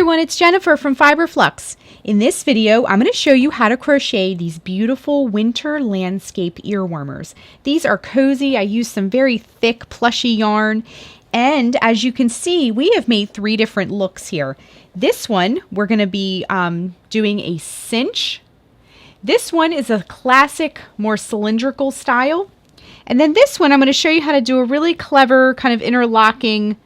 everyone, it's Jennifer from Flux. In this video, I'm going to show you how to crochet these beautiful winter landscape earwarmers. These are cozy. I used some very thick plushy yarn, and as you can see, we have made 3 different looks here. This one, we're going to be doing a cinch. This one is a classic, more cylindrical style. And then this one, I'm going to show you how to do a really clever kind of interlocking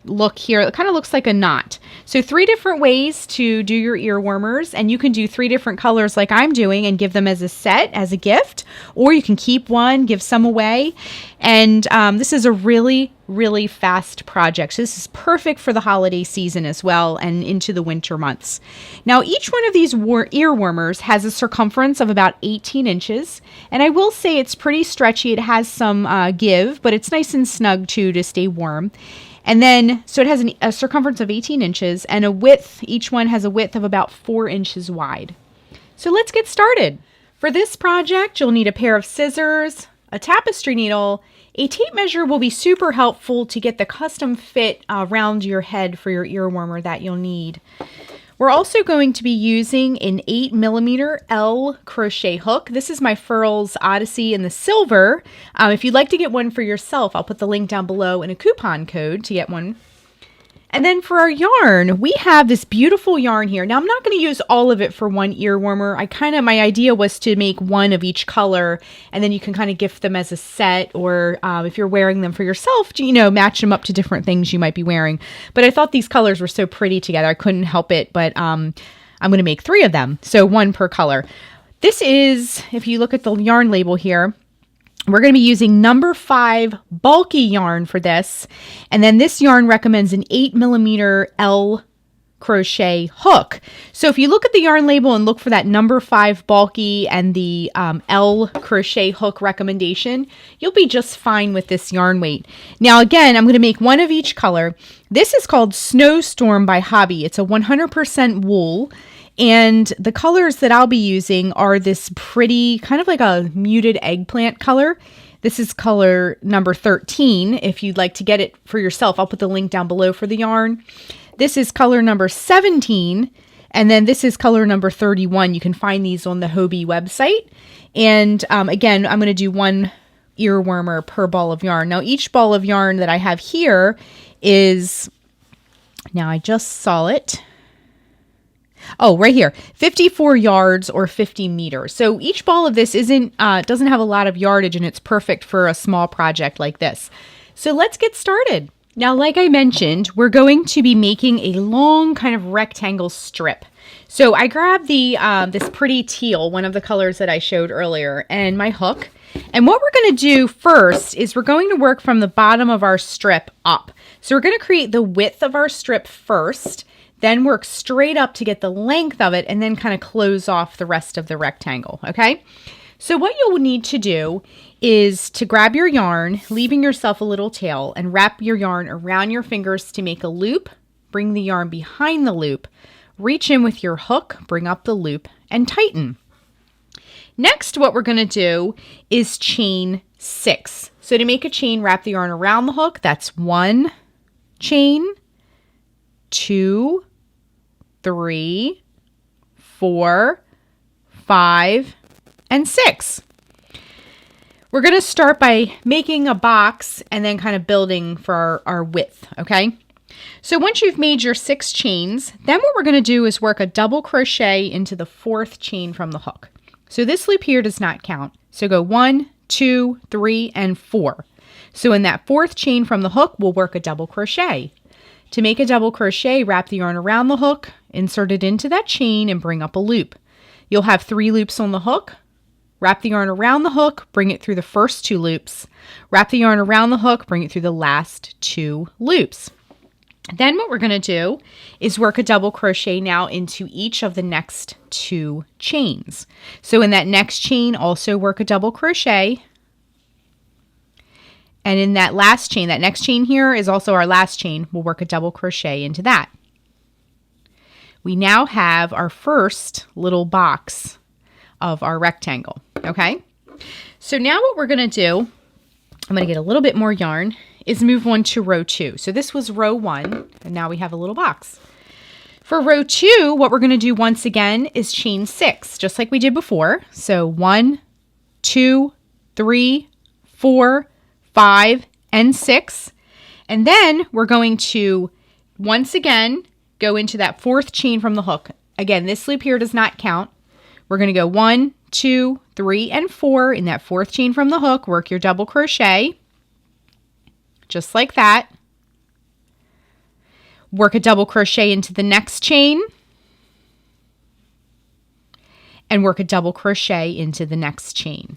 look here. It kind of looks like a knot. So 3 different ways to do your earwarmers, and you can do 3 different colors like I'm doing and give them as a set, as a gift, or you can keep one, give some away. And this is a really, really fast project. So this is perfect for the holiday season as well and into the winter months. Now, each one of these earwarmers has a circumference of about 18 inches. And I will say it's pretty stretchy. It has some give, but it's nice and snug too to stay warm. And then, so it has a circumference of 18 inches and a width, each one has a width of about 4 inches wide. So let's get started. For this project, you'll need a pair of scissors, a tapestry needle. A tape measure will be super helpful to get the custom fit around your head for your earwarmer that you'll need. We're also going to be using an 8mm L crochet hook. This is my Furls Odyssey in the silver. If you'd like to get one for yourself, I'll put the link down below and a coupon code to get one. And then for our yarn, we have this beautiful yarn here. Now, I'm not going to use all of it for one earwarmer. My idea was to make one of each color, and then you can kind of gift them as a set, or if you're wearing them for yourself, you know, match them up to different things you might be wearing. But I thought these colors were so pretty together. I couldn't help it, but I'm going to make 3 of them, so 1 per color. This is, if you look at the yarn label here, we're going to be using number 5 bulky yarn for this. And then this yarn recommends an 8mm L crochet hook. So if you look at the yarn label and look for that number 5 bulky and the L crochet hook recommendation, you'll be just fine with this yarn weight. Now again, I'm going to make 1 of each color. This is called Snowstorm by Hobby. It's a 100% wool. And the colors that I'll be using are this pretty, kind of like a muted eggplant color. This is color number 13. If you'd like to get it for yourself, I'll put the link down below for the yarn. This is color number 17. And then this is color number 31. You can find these on the Hobie website. And again, I'm going to do 1 earwarmer per ball of yarn. Now, each ball of yarn that I have here is, now I just saw it. Oh, right here, 54 yards or 50 meters. So each ball of this doesn't have a lot of yardage, and it's perfect for a small project like this. So let's get started. Now, like I mentioned, we're going to be making a long kind of rectangle strip. So I grabbed this pretty teal, one of the colors that I showed earlier, and my hook. And what we're going to do first is we're going to work from the bottom of our strip up. So we're going to create the width of our strip first, then work straight up to get the length of it, and then kind of close off the rest of the rectangle, okay? So what you'll need to do is to grab your yarn, leaving yourself a little tail, and wrap your yarn around your fingers to make a loop, bring the yarn behind the loop, reach in with your hook, bring up the loop, and tighten. Next, what we're going to do is chain 6. So to make a chain, wrap the yarn around the hook. That's 1 chain, 2, 3, 4, 5, and 6. We're going to start by making a box and then kind of building for our width, okay? So once you've made your 6 chains, then what we're going to do is work a double crochet into the 4th chain from the hook. So this loop here does not count. So go 1, 2, 3, and 4. So in that 4th chain from the hook, we'll work a double crochet. To make a double crochet, wrap the yarn around the hook, insert it into that chain, and bring up a loop. You'll have 3 loops on the hook. Wrap the yarn around the hook, bring it through the first 2 loops. Wrap the yarn around the hook, bring it through the last 2 loops. Then what we're going to do is work a double crochet now into each of the next 2 chains. So in that next chain, also work a double crochet. And in that last chain, that next chain here is also our last chain. We'll work a double crochet into that. We now have our first little box of our rectangle, okay? So now what we're going to do, I'm going to get a little bit more yarn, is move on to row 2. So this was row 1, and now we have a little box. For row 2, what we're going to do once again is chain 6, just like we did before. So 1, 2, 3, 4, 5, and 6. And then we're going to once again go into that 4th chain from the hook. Again, this loop here does not count. We're going to go 1, 2, 3, and 4 in that 4th chain from the hook. Work your double crochet, just like that. Work a double crochet into the next chain, and work a double crochet into the next chain.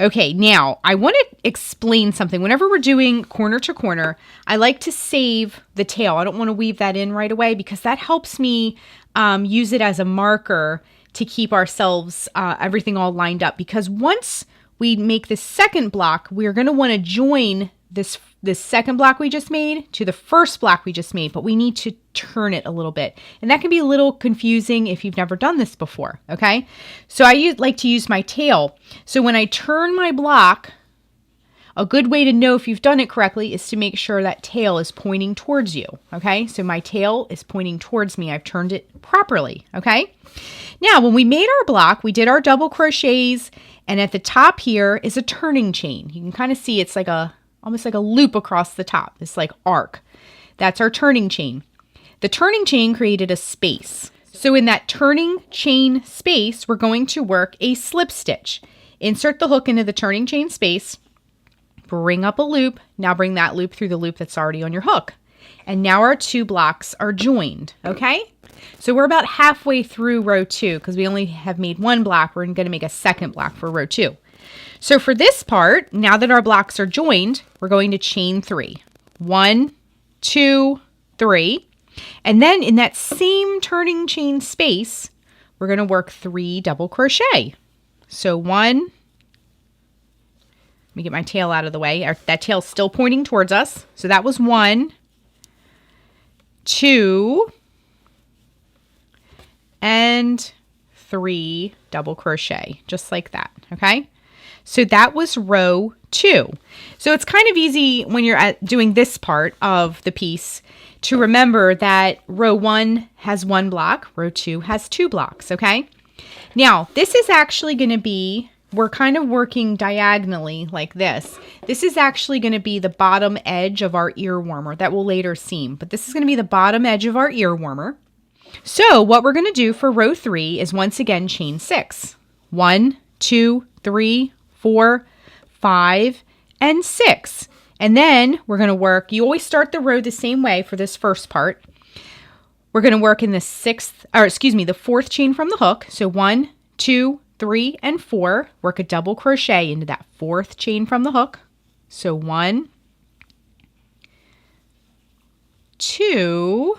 Okay, now I want to explain something. Whenever we're doing corner to corner, I like to save the tail. I don't want to weave that in right away because that helps me use it as a marker to keep ourselves, everything all lined up. Because once we make this second block, we're going to want to join this second block we just made to the first block we just made, but we need to turn it a little bit. And that can be a little confusing if you've never done this before, okay? So I like to use my tail. So when I turn my block, a good way to know if you've done it correctly is to make sure that tail is pointing towards you, okay? So my tail is pointing towards me. I've turned it properly, okay? Now, when we made our block, we did our double crochets, and at the top here is a turning chain. You can kind of see it's like almost like a loop across the top. It's like arc. That's our turning chain. The turning chain created a space. So in that turning chain space, we're going to work a slip stitch. Insert the hook into the turning chain space, bring up a loop. Now bring that loop through the loop that's already on your hook. And now our 2 blocks are joined, okay? So we're about halfway through row 2 because we only have made 1 block. We're going to make a second block for row 2. So for this part, now that our blocks are joined, we're going to chain 3. 1, 2, 3. And then in that same turning chain space, we're going to work 3 double crochet. So 1, let me get my tail out of the way. That tail's still pointing towards us. So that was 1, 2, and 3 double crochet, just like that, okay? So that was row 2. So it's kind of easy when you're doing this part of the piece to remember that row 1 has 1 block, row 2 has 2 blocks, okay? Now, this is actually going to be, we're kind of working diagonally like this. This is actually going to be the bottom edge of our ear warmer that will later seam, but this is going to be the bottom edge of our ear warmer. So what we're going to do for row 3 is once again chain 6. 1, 2, 3, 4, 5, and 6. And then we're going to work, you always start the row the same way for this first part. We're going to work in the 4th chain from the hook. So 1, 2, 3, and 4. Work a double crochet into that 4th chain from the hook. So 1, 2,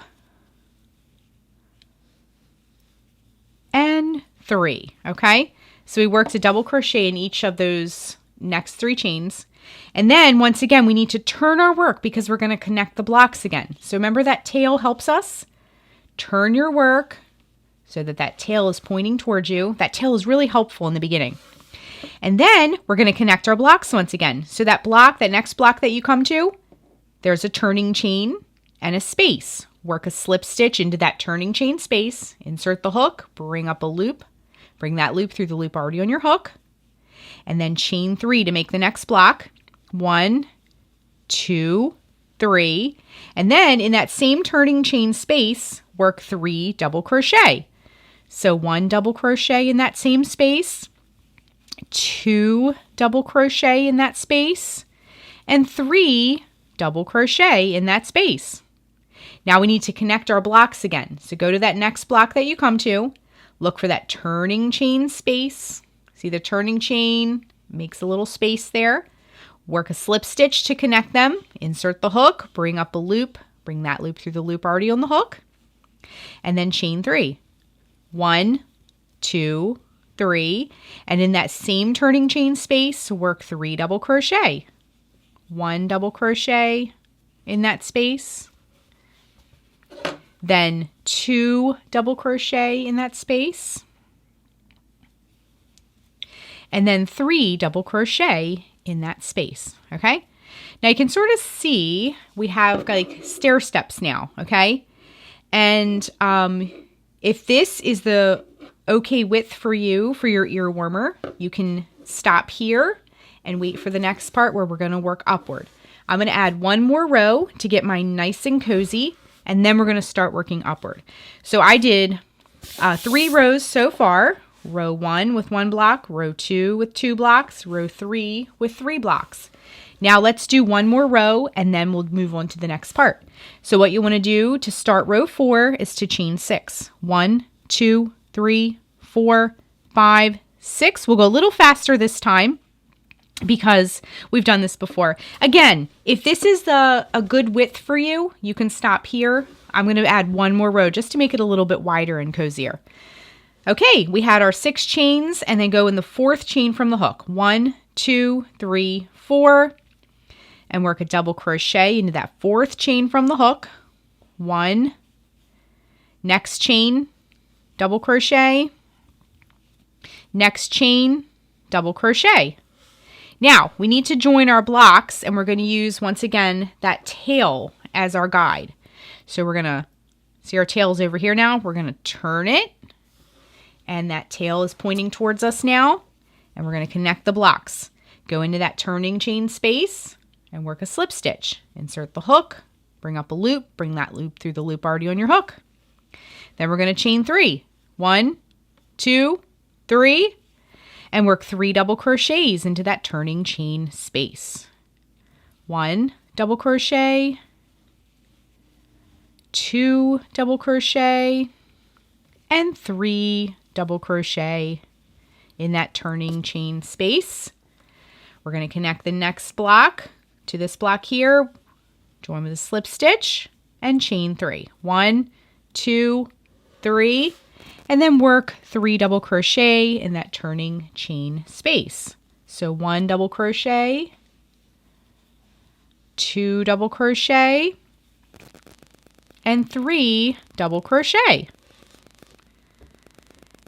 and 3, okay? So we worked a double crochet in each of those next 3 chains. And then once again, we need to turn our work because we're going to connect the blocks again. So remember that tail helps us? Turn your work so that that tail is pointing towards you. That tail is really helpful in the beginning. And then we're going to connect our blocks once again. So that block, that next block that you come to, there's a turning chain and a space. Work a slip stitch into that turning chain space. Insert the hook, bring up a loop. Bring that loop through the loop already on your hook. And then chain 3 to make the next block. 1, 2, 3. And then in that same turning chain space, work 3 double crochet. So 1 double crochet in that same space, 2 double crochet in that space, and 3 double crochet in that space. Now we need to connect our blocks again. So go to that next block that you come to. Look for that turning chain space. See the turning chain makes a little space there. Work a slip stitch to connect them. Insert the hook, bring up a loop, bring that loop through the loop already on the hook. And then chain 3. 1, 2, 3. And in that same turning chain space, work 3 double crochet. 1 double crochet in that space. Then 2 double crochet in that space. And then 3 double crochet in that space, okay? Now you can sort of see we have like stair steps now, okay? And if this is the okay width for you for your ear warmer, you can stop here and wait for the next part where we're going to work upward. I'm going to add one more row to get mine nice and cozy, and then we're going to start working upward. So I did 3 rows so far. Row 1 with 1 block, row 2 with 2 blocks, row 3 with 3 blocks. Now let's do one more row and then we'll move on to the next part. So what you want to do to start row 4 is to chain 6. 1, 2, 3, 4, 5, 6. We'll go a little faster this time because we've done this before. Again, if this is a good width for you, you can stop here. I'm going to add one more row just to make it a little bit wider and cozier. Okay, we had our 6 chains and then go in the 4th chain from the hook. 1, 2, 3, 4, and work a double crochet into that 4th chain from the hook. 1, next chain, double crochet, next chain, double crochet. Now we need to join our blocks, and we're going to use once again that tail as our guide. So we're going to see our tail's over here now. We're going to turn it, and that tail is pointing towards us now, and we're going to connect the blocks. Go into that turning chain space and work a slip stitch. Insert the hook, bring up a loop, bring that loop through the loop already on your hook. Then we're going to chain 3. 1, 2, 3, and work 3 double crochets into that turning chain space. 1 double crochet, 2 double crochet, and 3 double crochet in that turning chain space. We're going to connect the next block to this block here, join with a slip stitch, and chain 3. 1, 2, 3, and then work 3 double crochet in that turning chain space. So 1 double crochet, 2 double crochet, and 3 double crochet.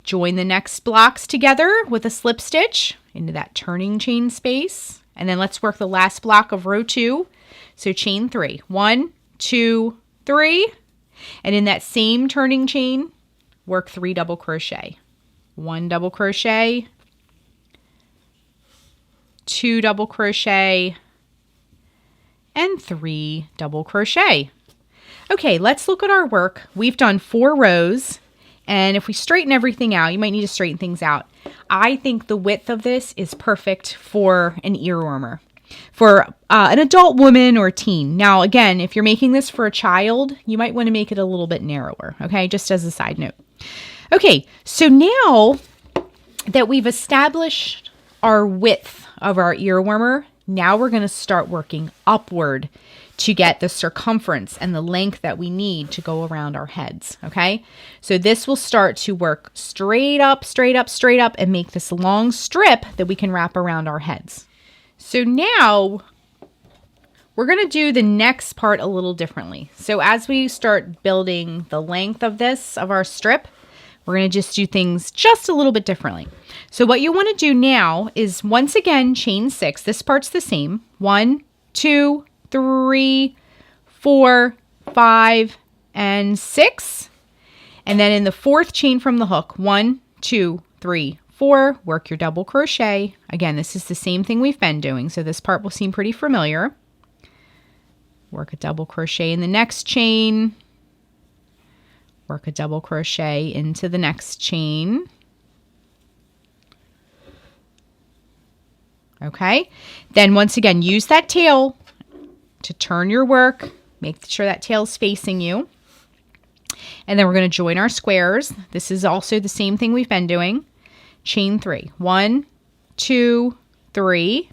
Join the next blocks together with a slip stitch into that turning chain space. And then let's work the last block of row 2. So chain 3. 1, 2, 3. And in that same turning chain, work 3 double crochet. 1 double crochet, 2 double crochet, and 3 double crochet. Okay, let's look at our work. We've done 4 rows. And if we straighten everything out, you might need to straighten things out. I think the width of this is perfect for an ear warmer, for an adult woman or teen. Now, again, if you're making this for a child, you might want to make it a little bit narrower, okay? Just as a side note. Okay, so now that we've established our width of our ear warmer, now we're going to start working upward to get the circumference and the length that we need to go around our heads, okay? So this will start to work straight up, straight up, straight up, and make this long strip that we can wrap around our heads. So now we're gonna do the next part a little differently. So as we start building the length of this, of our strip, we're gonna just do things just a little bit differently. So what you wanna do now is, once again, chain 6. This part's the same. 1, 2, 3, 4, 5, and 6. And then in the 4th chain from the hook, 1, 2, 3, 4, work your double crochet. Again, this is the same thing we've been doing, so this part will seem pretty familiar. Work a double crochet in the next chain. Work a double crochet into the next chain. Okay, then once again, use that tail to turn your work. Make sure that tail's facing you. And then we're going to join our squares. This is also the same thing we've been doing. Chain 3. 1, 2, 3.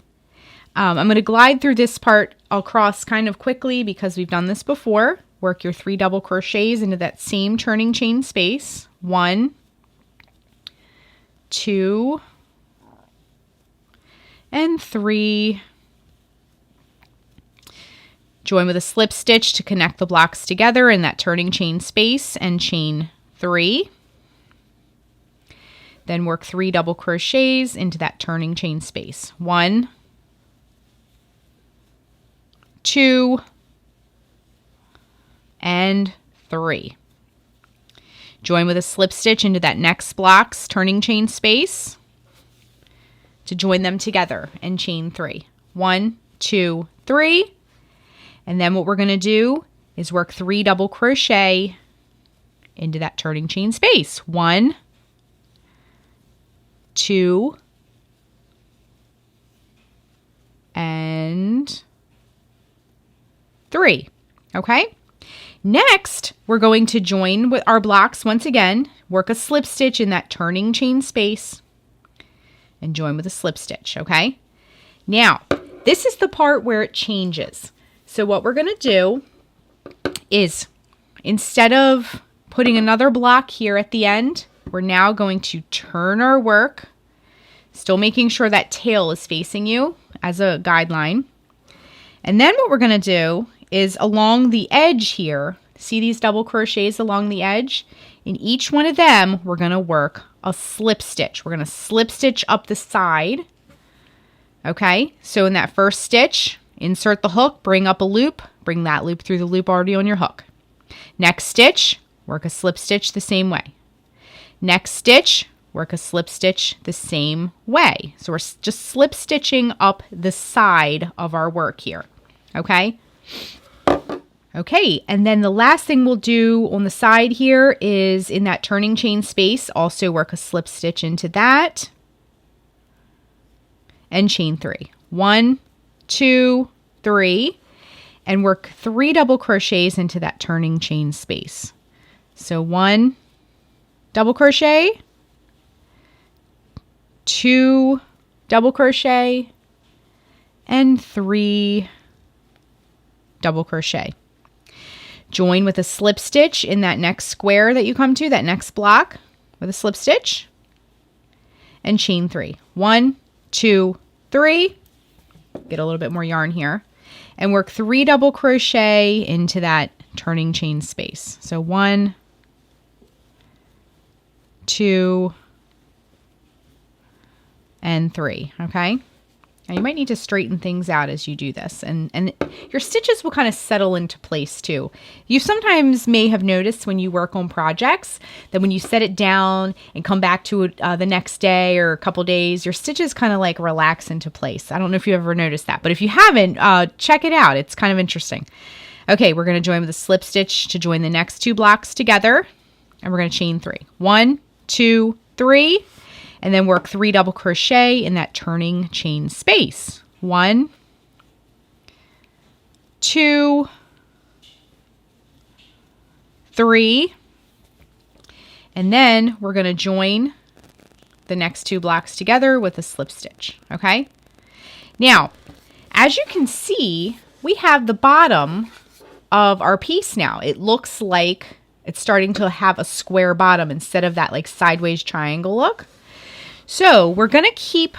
I'm going to glide through this part across kind of quickly because we've done this before. Work your 3 double crochets into that same turning chain space. 1, 2, and 3. Join with a slip stitch to connect the blocks together in that turning chain space, and chain 3. Then work 3 double crochets into that turning chain space. 1, 2, and 3. Join with a slip stitch into that next block's turning chain space to join them together and chain 3. 1, 2, 3. And then what we're going to do is work 3 double crochet into that turning chain space. 1, 2, and 3. Okay? Next, we're going to join with our blocks once again, work a slip stitch in that turning chain space, and join with a slip stitch, okay? Now, this is the part where it changes. So what we're going to do is, instead of putting another block here at the end, we're now going to turn our work, still making sure that tail is facing you as a guideline. And then what we're going to do is along the edge here, see these double crochets along the edge? In each one of them, we're going to work a slip stitch. We're going to slip stitch up the side. Okay, so in that first stitch, insert the hook, bring up a loop, bring that loop through the loop already on your hook. Next stitch, work a slip stitch the same way. Next stitch, work a slip stitch the same way. So we're just slip stitching up the side of our work here. Okay? Okay, and then the last thing we'll do on the side here is in that turning chain space, also work a slip stitch into that and chain 3. 1, 2, 3, and work 3 double crochets into that turning chain space. So 1 double crochet, 2 double crochet, and 3 double crochet. Join with a slip stitch in that next square that you come to, that next block, with a slip stitch, and chain 3. 1, 2, 3. Get a little bit more yarn here, and work 3 double crochet into that turning chain space. So 1, 2, and 3. Okay. Now you might need to straighten things out as you do this, and your stitches will kind of settle into place too. You sometimes may have noticed when you work on projects that when you set it down and come back to it the next day or a couple days, your stitches kind of like relax into place. I don't know if you ever noticed that, but if you haven't, check it out. It's kind of interesting. Okay, we're going to join with a slip stitch to join the next 2 blocks together, and we're going to chain 3. 1, 2, 3. And then work 3 double crochet in that turning chain space. 1, 2, 3. And then we're going to join the next 2 blocks together with a slip stitch. Okay? Now, as you can see, we have the bottom of our piece now. It looks like it's starting to have a square bottom instead of that like sideways triangle look. So we're going to keep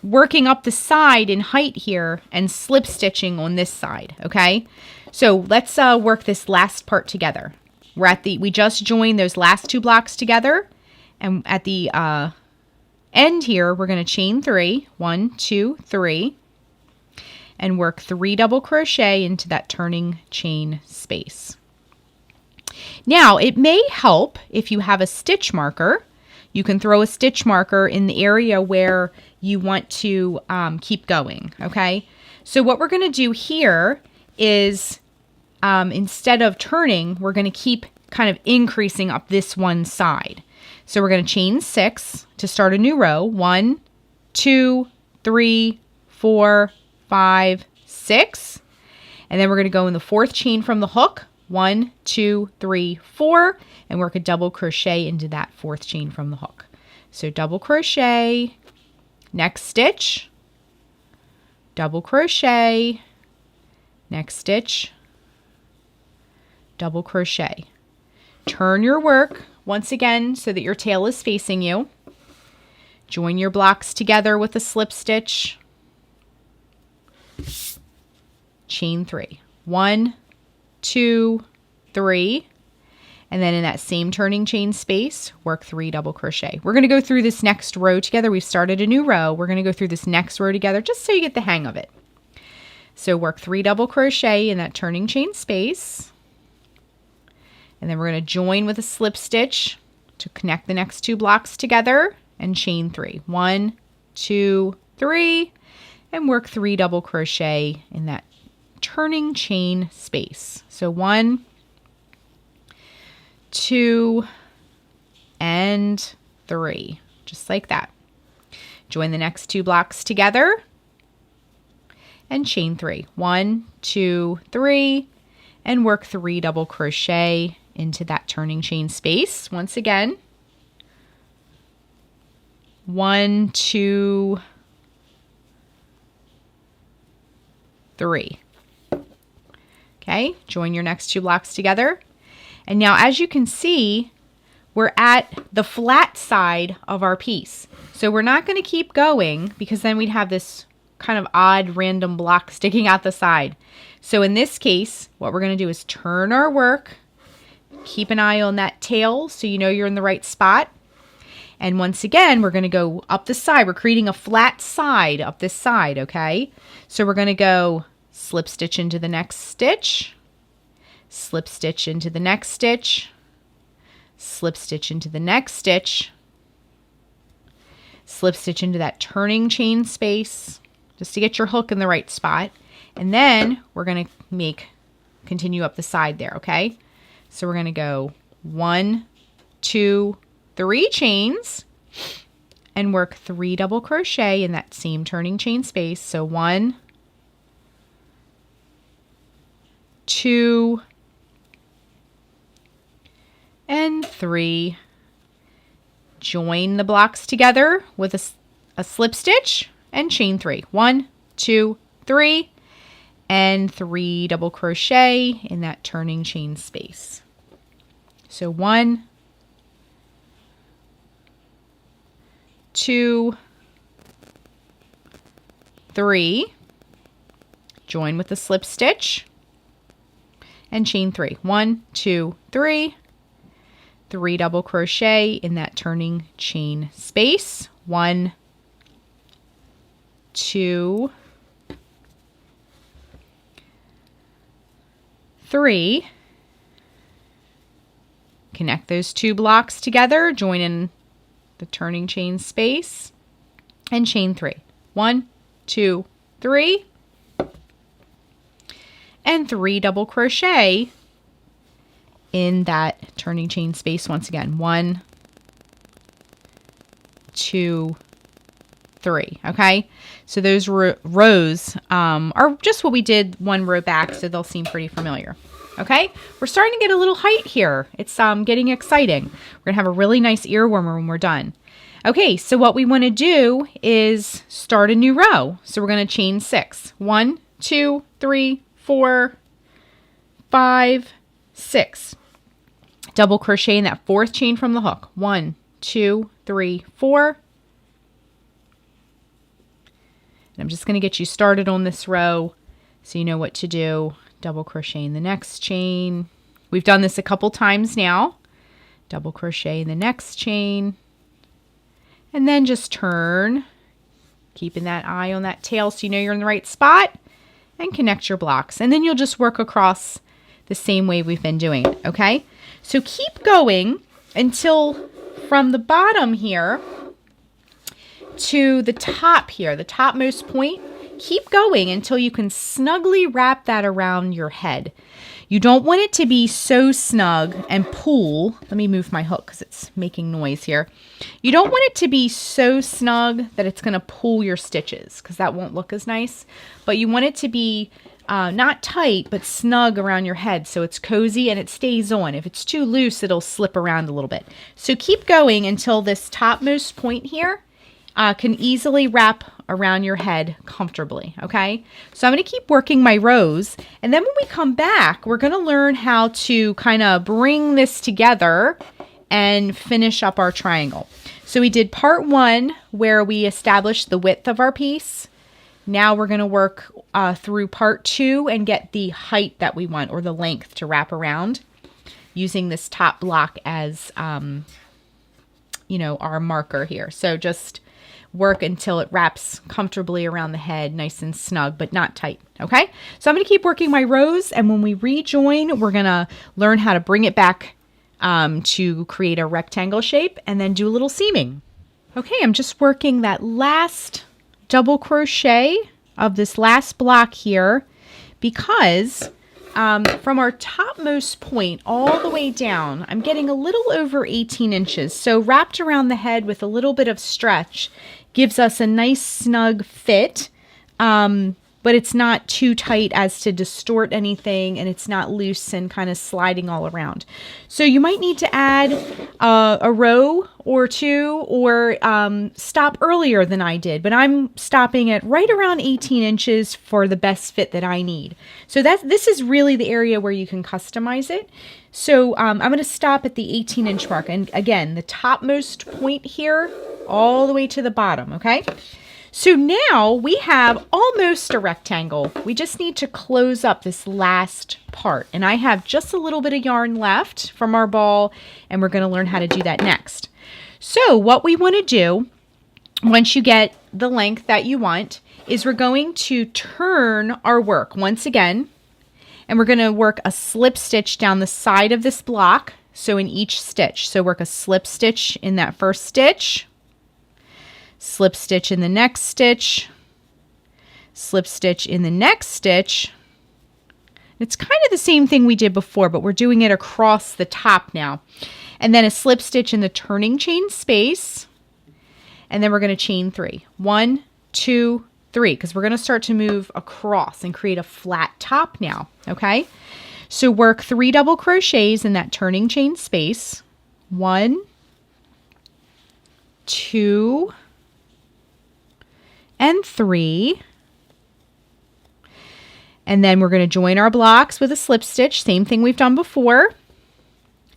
working up the side in height here and slip stitching on this side, okay? So let's work this last part together. We just joined those last 2 blocks together, and at the end here, we're going to chain 3, 1, 2, 3, and work 3 double crochet into that turning chain space. Now, it may help if you have a stitch marker. You can throw a stitch marker in the area where you want to keep going, okay? So what we're going to do here is instead of turning, we're going to keep kind of increasing up this one side. So we're going to chain 6 to start a new row. 1, 2, 3, 4, 5, 6. And then we're going to go in the 4th chain from the hook. 1, 2, 3, 4, and work a double crochet into that 4th chain from the hook. So double crochet, next stitch, double crochet, next stitch, double crochet. Turn your work once again so that your tail is facing you. Join your blocks together with a slip stitch. Chain 3. 1, 2, 3, and then in that same turning chain space, work 3 double crochet. We're going to go through this next row together. We've started a new row. We're going to go through this next row together just so you get the hang of it. So work 3 double crochet in that turning chain space, and then we're going to join with a slip stitch to connect the next 2 blocks together and chain 3. 1, 2, 3, and work 3 double crochet in that turning chain space. So 1, 2, and 3, just like that. Join the next 2 blocks together and chain 3. 1, 2, 3, and work 3 double crochet into that turning chain space. Once again, 1, 2, 3. Okay, join your next 2 blocks together. And now, as you can see, we're at the flat side of our piece. So we're not going to keep going because then we'd have this kind of odd random block sticking out the side. So in this case, what we're going to do is turn our work, keep an eye on that tail so you know you're in the right spot. And once again, we're going to go up the side. We're creating a flat side up this side, okay? So we're going to go slip stitch into the next stitch, slip stitch into the next stitch, slip stitch into the next stitch, slip stitch into that turning chain space just to get your hook in the right spot. And then we're going to continue up the side there, okay? So we're going to go 1, 2, 3 chains and work 3 double crochet in that same turning chain space. So 1, 2, and 3. Join the blocks together with a slip stitch and chain 3. 1, 2, 3, and 3 double crochet in that turning chain space. So 1, 2, 3. Join with the slip stitch and chain 3. 1, 2, 3. 3 double crochet in that turning chain space. 1, 2, 3. Connect those 2 blocks together, join in the turning chain space, and chain 3. 1, 2, 3, and 3 double crochet in that turning chain space once again. 1, 2, 3. Okay, so those rows are just what we did 1 row back, so they'll seem pretty familiar. Okay, we're starting to get a little height here. It's getting exciting. We're gonna have a really nice earwormer when we're done. Okay, so what we want to do is start a new row. So we're going to chain 6. 1, 2, 3, 4, 5, 6. Double crochet in that 4th chain from the hook. 1, 2, 3, 4. And I'm just going to get you started on this row so you know what to do. Double crochet in the next chain. We've done this a couple times now. Double crochet in the next chain. And then just turn, keeping that eye on that tail so you know you're in the right spot, and connect your blocks. And then you'll just work across the same way we've been doing it, okay? So keep going until from the bottom here to the top here, the topmost point, keep going until you can snugly wrap that around your head. You don't want it to be so snug and pull. Let me move my hook because it's making noise here. You don't want it to be so snug that it's going to pull your stitches because that won't look as nice. But you want it to be not tight, but snug around your head so it's cozy and it stays on. If it's too loose, it'll slip around a little bit. So keep going until this topmost point here can easily wrap around your head comfortably, okay? So I'm going to keep working my rows, and then when we come back, we're going to learn how to kind of bring this together and finish up our triangle. So we did part 1 where we established the width of our piece. Now we're going to work through part 2 and get the height that we want, or the length to wrap around, using this top block as, you know, our marker here. So just work until it wraps comfortably around the head, nice and snug, but not tight, okay? So I'm going to keep working my rows, and when we rejoin, we're going to learn how to bring it back to create a rectangle shape and then do a little seaming. Okay, I'm just working that last double crochet of this last block here because from our topmost point all the way down, I'm getting a little over 18 inches. So wrapped around the head with a little bit of stretch gives us a nice snug fit, but it's not too tight as to distort anything, and it's not loose and kind of sliding all around. So you might need to add a row or two, or stop earlier than I did, but I'm stopping at right around 18 inches for the best fit that I need. So this is really the area where you can customize it. So I'm going to stop at the 18-inch mark, and again, the topmost point here all the way to the bottom, okay? So now we have almost a rectangle. We just need to close up this last part. And I have just a little bit of yarn left from our ball, and we're going to learn how to do that next. So what we want to do, once you get the length that you want, is we're going to turn our work once again, and we're going to work a slip stitch down the side of this block, so in each stitch. So work a slip stitch in that first stitch, slip stitch in the next stitch, slip stitch in the next stitch. It's kind of the same thing we did before, but we're doing it across the top now. And then a slip stitch in the turning chain space, and then we're going to chain 3. 1, 2, 3, because we're going to start to move across and create a flat top now, okay? So work 3 double crochets in that turning chain space. 1, 2, and 3. And then we're going to join our blocks with a slip stitch, same thing we've done before.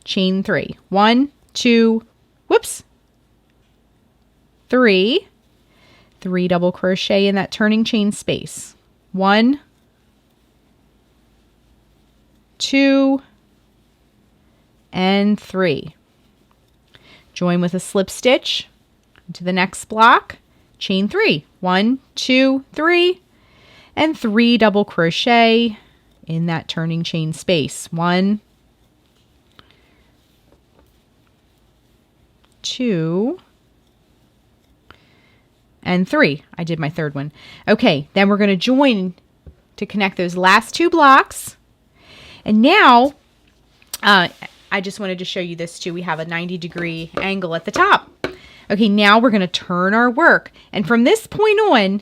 Chain 3. 1, 2, whoops, 3. 3 double crochet in that turning chain space. 1, 2, and 3. Join with a slip stitch into the next block. Chain 3. 1, 2, 3, and 3 double crochet in that turning chain space. 1, 2, and 3. I did my third one. Okay, then we're going to join to connect those last 2 blocks. And now, I just wanted to show you this too. We have a 90-degree angle at the top. Okay, now we're going to turn our work. And from this point on,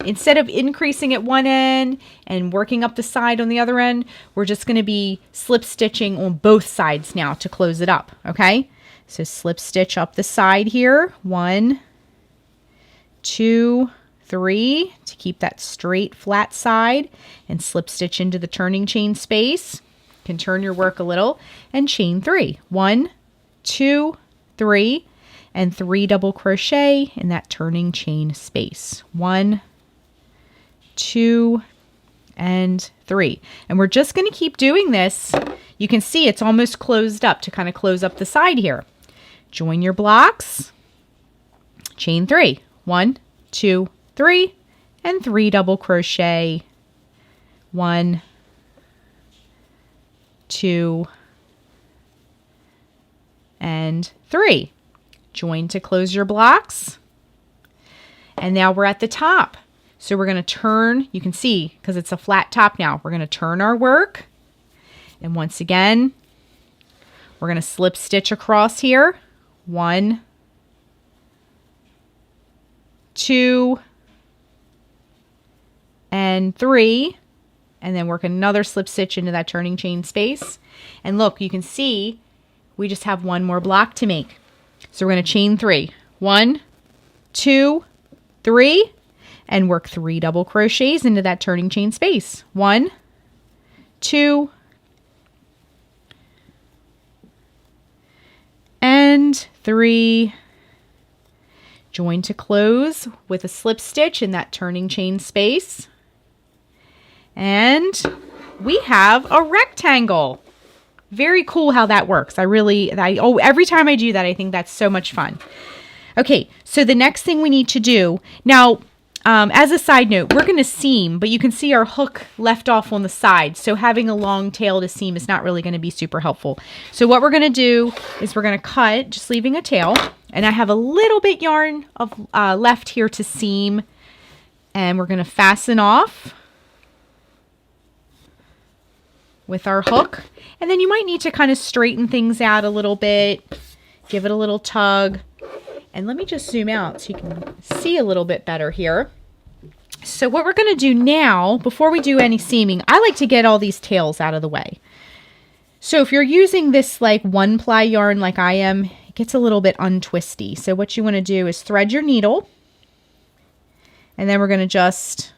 instead of increasing at one end and working up the side on the other end, we're just going to be slip stitching on both sides now to close it up, okay? So slip stitch up the side here. 1, 2, 3 to keep that straight flat side, and slip stitch into the turning chain space. You can turn your work a little and chain 3. 1, 2, 3, and 3 double crochet in that turning chain space. 1, 2, and 3. And we're just going to keep doing this. You can see it's almost closed up to kind of close up the side here. Join your blocks, chain 3. 1, 2, 3, and 3 double crochet. 1, 2, and 3. Join to close your blocks. And now we're at the top. So we're going to turn, you can see, because it's a flat top now, we're going to turn our work. And once again, we're going to slip stitch across here. 1, 2, and 3. And then work another slip stitch into that turning chain space. And look, you can see we just have one more block to make. So we're going to chain 3. 1, 2, 3, and work 3 double crochets into that turning chain space. 1, 2, and 3. Join to close with a slip stitch in that turning chain space. And we have a rectangle. Very cool how that works. Every time I do that, I think that's so much fun. Okay, so the next thing we need to do, now As a side note, we're going to seam, but you can see our hook left off on the side. So having a long tail to seam is not really going to be super helpful. So what we're going to do is we're going to cut, just leaving a tail. And I have a little bit yarn of left here to seam. And we're going to fasten off with our hook. And then you might need to kind of straighten things out a little bit. Give it a little tug. And let me just zoom out so you can see a little bit better here. So what we're going to do now, before we do any seaming, I like to get all these tails out of the way. So if you're using this like 1-ply yarn like I am, it gets a little bit untwisty. So what you want to do is thread your needle. And then we're going to just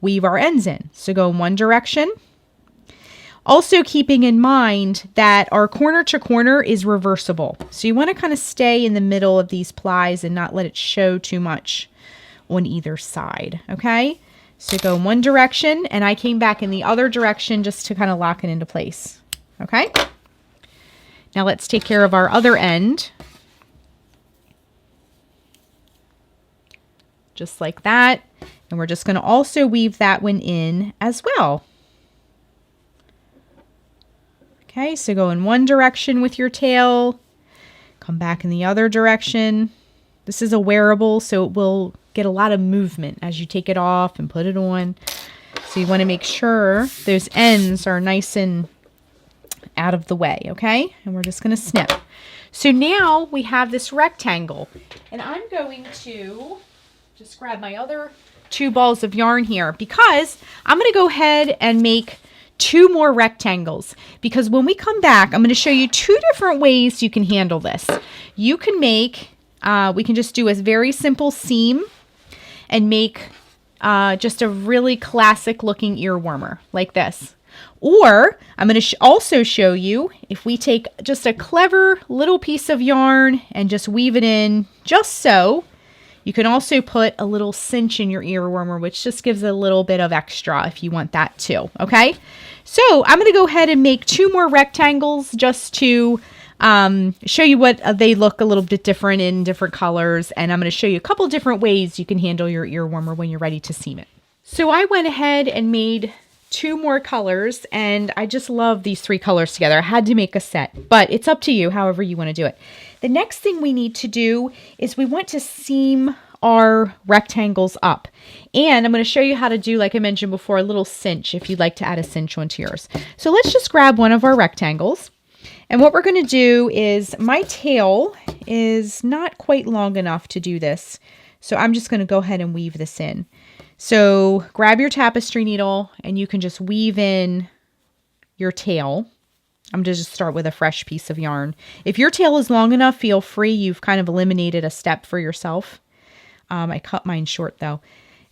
weave our ends in. So go in one direction. Also keeping in mind that our corner to corner is reversible. So you want to kind of stay in the middle of these plies and not let it show too much on either side. Okay, so go in one direction and I came back in the other direction just to kind of lock it into place. Okay, now let's take care of our other end. Just like that. And we're just going to also weave that one in as well. Okay, so go in one direction with your tail, come back in the other direction. This is a wearable, so it will get a lot of movement as you take it off and put it on. So you want to make sure those ends are nice and out of the way, okay? And we're just going to snip. So now we have this rectangle, and I'm going to just grab my other 2 balls of yarn here because I'm going to go ahead and make 2 more rectangles, because when we come back, I'm going to show you 2 different ways you can handle this. You can make, we can just do a very simple seam and make just a really classic looking ear warmer like this. Or I'm going to also show you if we take just a clever little piece of yarn and just weave it in just so. You can also put a little cinch in your ear warmer, which just gives a little bit of extra if you want that too, okay? So I'm going to go ahead and make 2 more rectangles just to show you what they look a little bit different in different colors. And I'm going to show you a couple different ways you can handle your ear warmer when you're ready to seam it. So I went ahead and made 2 more colors, and I just love these 3 colors together. I had to make a set, but it's up to you however you want to do it. The next thing we need to do is we want to seam our rectangles up. And I'm going to show you how to do, like I mentioned before, a little cinch if you'd like to add a cinch onto yours. So let's just grab one of our rectangles. And what we're going to do is, my tail is not quite long enough to do this. So I'm just going to go ahead and weave this in. So grab your tapestry needle and you can just weave in your tail. I'm going to just start with a fresh piece of yarn. If your tail is long enough, feel free. You've kind of eliminated a step for yourself. I cut mine short though.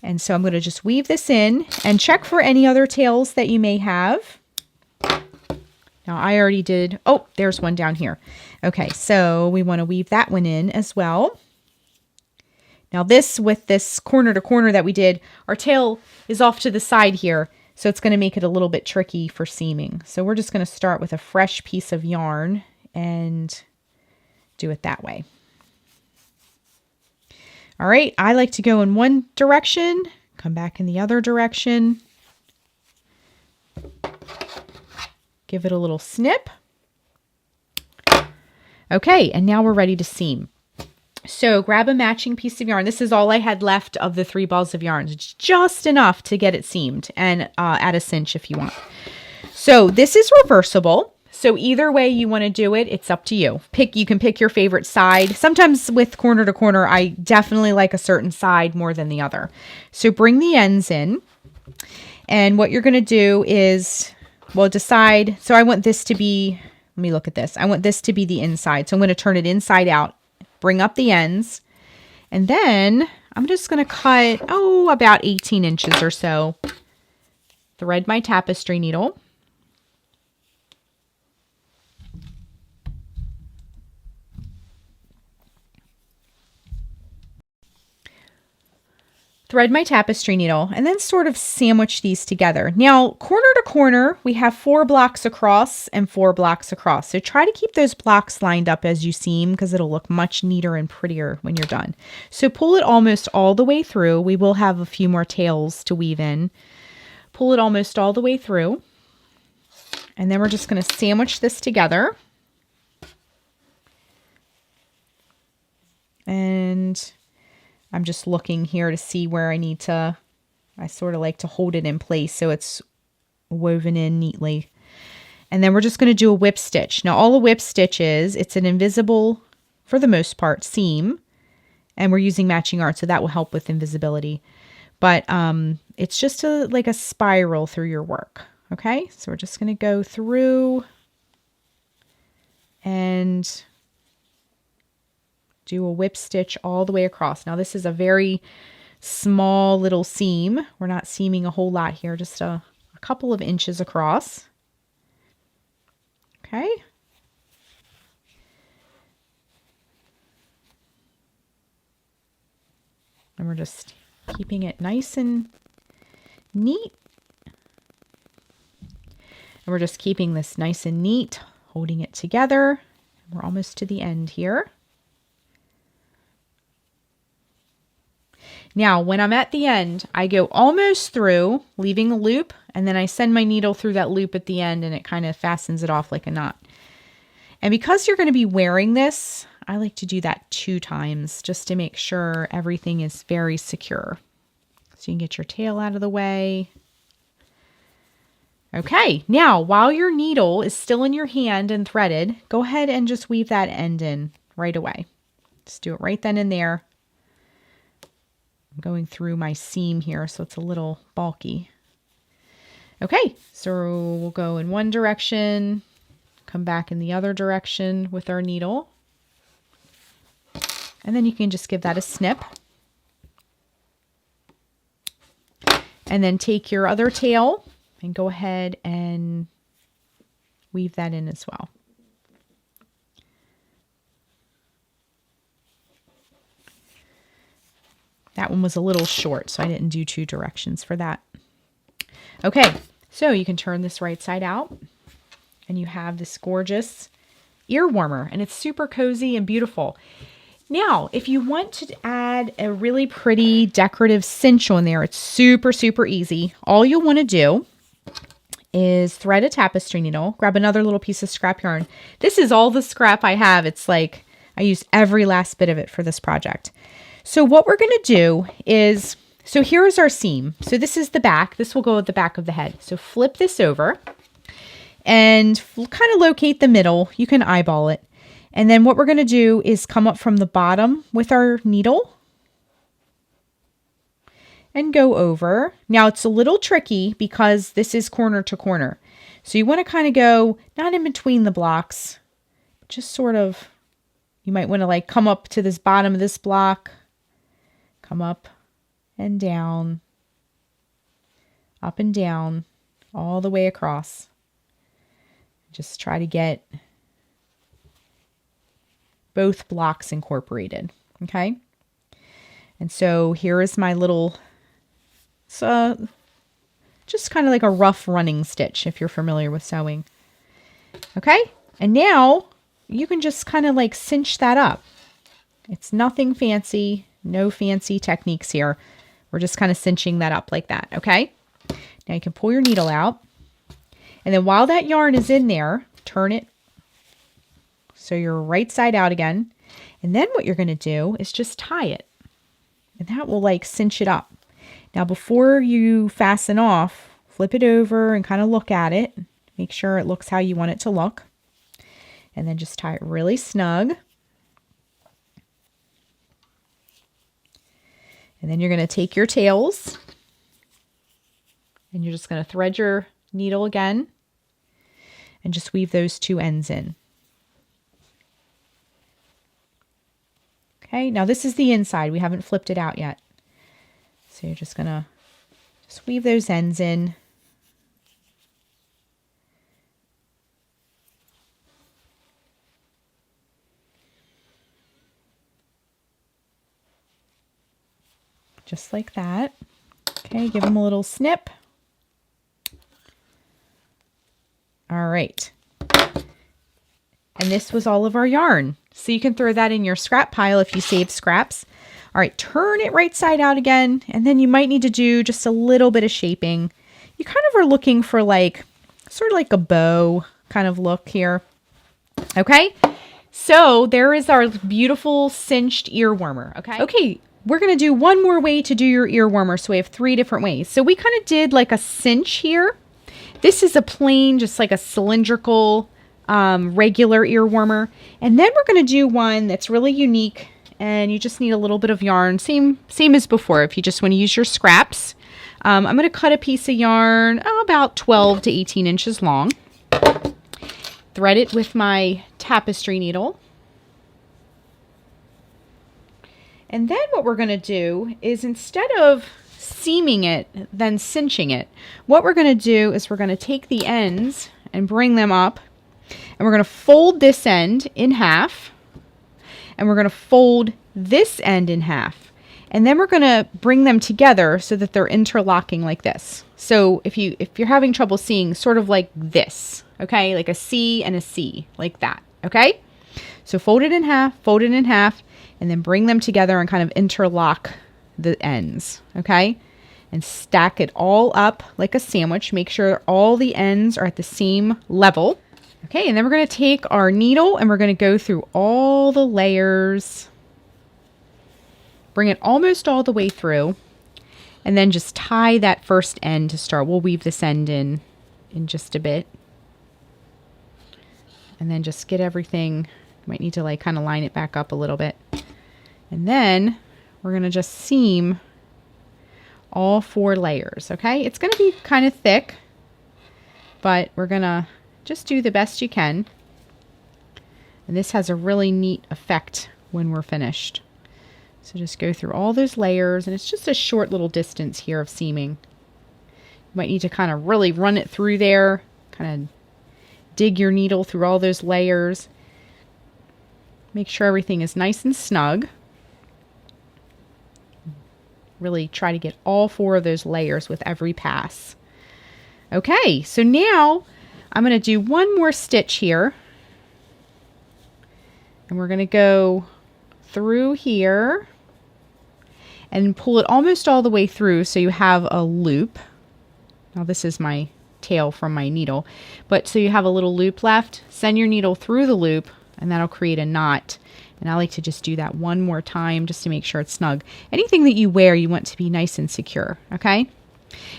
And so I'm going to just weave this in and check for any other tails that you may have. Now I already did. Oh, there's one down here. Okay, so we want to weave that one in as well. Now this, with this corner to corner that we did, our tail is off to the side here. So it's going to make it a little bit tricky for seaming. So we're just going to start with a fresh piece of yarn and do it that way. All right, I like to go in one direction, come back in the other direction. Give it a little snip. Okay, and now we're ready to seam. So grab a matching piece of yarn. This is all I had left of the 3 balls of yarn. It's just enough to get it seamed, and add a cinch if you want. So this is reversible. So either way you want to do it, it's up to you. You can pick your favorite side. Sometimes with corner to corner, I definitely like a certain side more than the other. So bring the ends in, and what you're going to do is, well, decide. So I want this to be, let me look at this. I want this to be the inside. So I'm going to turn it inside out. Bring up the ends, and then I'm just going to cut, about 18 inches or so. Thread my tapestry needle. thread my tapestry needle, and then sort of sandwich these together. Now, corner to corner, we have 4 blocks across and 4 blocks across. So try to keep those blocks lined up as you seam because it'll look much neater and prettier when you're done. So pull it almost all the way through. We will have a few more tails to weave in. Pull it almost all the way through. And then we're just going to sandwich this together. And I'm just looking here to see where I need to, I sort of like to hold it in place so it's woven in neatly. And then we're just going to do a whip stitch. Now all a whip stitch is, it's an invisible, for the most part, seam. And we're using matching yarn, so that will help with invisibility. But it's just like a spiral through your work. Okay, so we're just going to go through and do a whip stitch all the way across. Now this is a very small little seam. We're not seaming a whole lot here, just a couple of inches across. Okay. And we're just keeping it nice and neat. And we're just keeping this nice and neat, holding it together. We're almost to the end here. Now, when I'm at the end, I go almost through, leaving a loop, and then I send my needle through that loop at the end, and it kind of fastens it off like a knot. And because you're going to be wearing this, I like to do that 2 times just to make sure everything is very secure. So you can get your tail out of the way. Okay, now while your needle is still in your hand and threaded, go ahead and just weave that end in right away. Just do it right then and there. I'm going through my seam here, so it's a little bulky. Okay, so we'll go in one direction, come back in the other direction with our needle. And then you can just give that a snip. And then take your other tail and go ahead and weave that in as well. That one was a little short, so I didn't do 2 directions for that. Okay, so you can turn this right side out and you have this gorgeous ear warmer, and it's super cozy and beautiful. Now, if you want to add a really pretty decorative cinch on there, it's super, super easy. All you'll want to do is thread a tapestry needle, grab another little piece of scrap yarn. This is all the scrap I have. It's like I used every last bit of it for this project. So what we're going to do is, so here's our seam. So this is the back. This will go at the back of the head. So flip this over and kind of locate the middle. You can eyeball it. And then what we're going to do is come up from the bottom with our needle and go over. Now it's a little tricky because this is corner to corner. So you want to kind of go not in between the blocks, just sort of, you might want to like come up to this bottom of this block, come up and down, up and down, all the way across. Just try to get both blocks incorporated, okay? And so here is my little, so just kind of like a rough running stitch if you're familiar with sewing. Okay, and now you can just kind of like cinch that up. It's nothing fancy, no fancy techniques here. We're just kind of cinching that up like that, okay? Now you can pull your needle out. And then while that yarn is in there, turn it so you're right side out again. And then what you're going to do is just tie it. And that will like cinch it up. Now before you fasten off, flip it over and kind of look at it. Make sure it looks how you want it to look. And then just tie it really snug. And then you're going to take your tails and you're just going to thread your needle again and just weave those 2 ends in. Okay, now this is the inside. We haven't flipped it out yet. So you're just going to just weave those ends in. just like that. Okay, give them a little snip. All right. And this was all of our yarn. So you can throw that in your scrap pile if you save scraps. All right, turn it right side out again. And then you might need to do just a little bit of shaping. You kind of are looking for like, sort of like a bow kind of look here. Okay, so there is our beautiful cinched ear warmer. Okay, we're going to do one more way to do your ear warmer. So we have 3 different ways. So we kind of did like a cinch here. This is a plain, just like a cylindrical, regular ear warmer. And then we're going to do one that's really unique, and you just need a little bit of yarn. Same as before, if you just want to use your scraps. I'm going to cut a piece of yarn about 12 to 18 inches long. Thread it with my tapestry needle. And then what we're going to do is, instead of seaming it, then cinching it, what we're going to do is we're going to take the ends and bring them up, and we're going to fold this end in half, and we're going to fold this end in half, and then we're going to bring them together so that they're interlocking like this. So if you're having trouble seeing, sort of like this, okay, like a C and a C, like that. Okay, so fold it in half, and then bring them together and kind of interlock the ends. Okay, and stack it all up like a sandwich. Make sure all the ends are at the same level. Okay, and then we're going to take our needle and we're going to go through all the layers, bring it almost all the way through, and then just tie that first end to start. We'll weave this end in just a bit. And then just get everything, you might need to like kind of line it back up a little bit. And then we're going to just seam all 4 layers, okay? It's going to be kind of thick, but we're going to just do the best you can. And this has a really neat effect when we're finished. So just go through all those layers, and it's just a short little distance here of seaming. You might need to kind of really run it through there, kind of dig your needle through all those layers. Make sure everything is nice and snug. Really try to get all 4 of those layers with every pass. Okay, so now I'm going to do one more stitch here. And we're going to go through here and pull it almost all the way through so you have a loop. Now this is my tail from my needle, but so you have a little loop left. Send your needle through the loop, and that'll create a knot. And I like to just do that one more time just to make sure it's snug. Anything that you wear, you want to be nice and secure. Okay,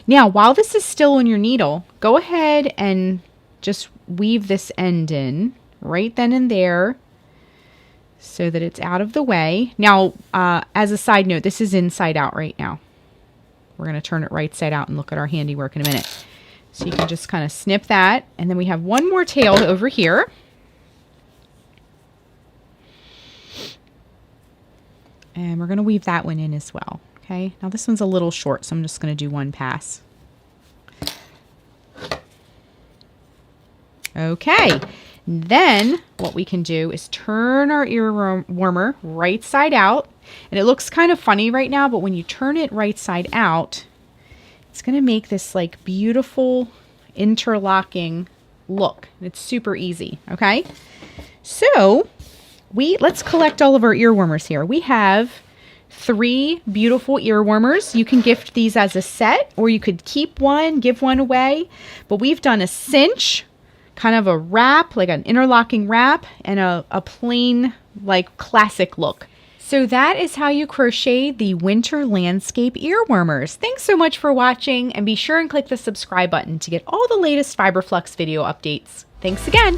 now while this is still on your needle, go ahead and just weave this end in right then and there so that it's out of the way. Now, as a side note, this is inside out right now. We're going to turn it right side out and look at our handiwork in a minute. So you can just kind of snip that. And then we have one more tail over here. And we're going to weave that one in as well. Okay, now this one's a little short, so I'm just going to do one pass. Okay, then what we can do is turn our ear warmer right side out. And it looks kind of funny right now, but when you turn it right side out, it's going to make this like beautiful interlocking look. It's super easy. Okay, so let's collect all of our ear warmers here. We have 3 beautiful ear warmers. You can gift these as a set, or you could keep one, give one away. But we've done a cinch, kind of a wrap, like an interlocking wrap, and a plain, like classic look. So that is how you crochet the winter landscape ear warmers. Thanks so much for watching, and be sure and click the subscribe button to get all the latest Fiber Flux video updates. Thanks again.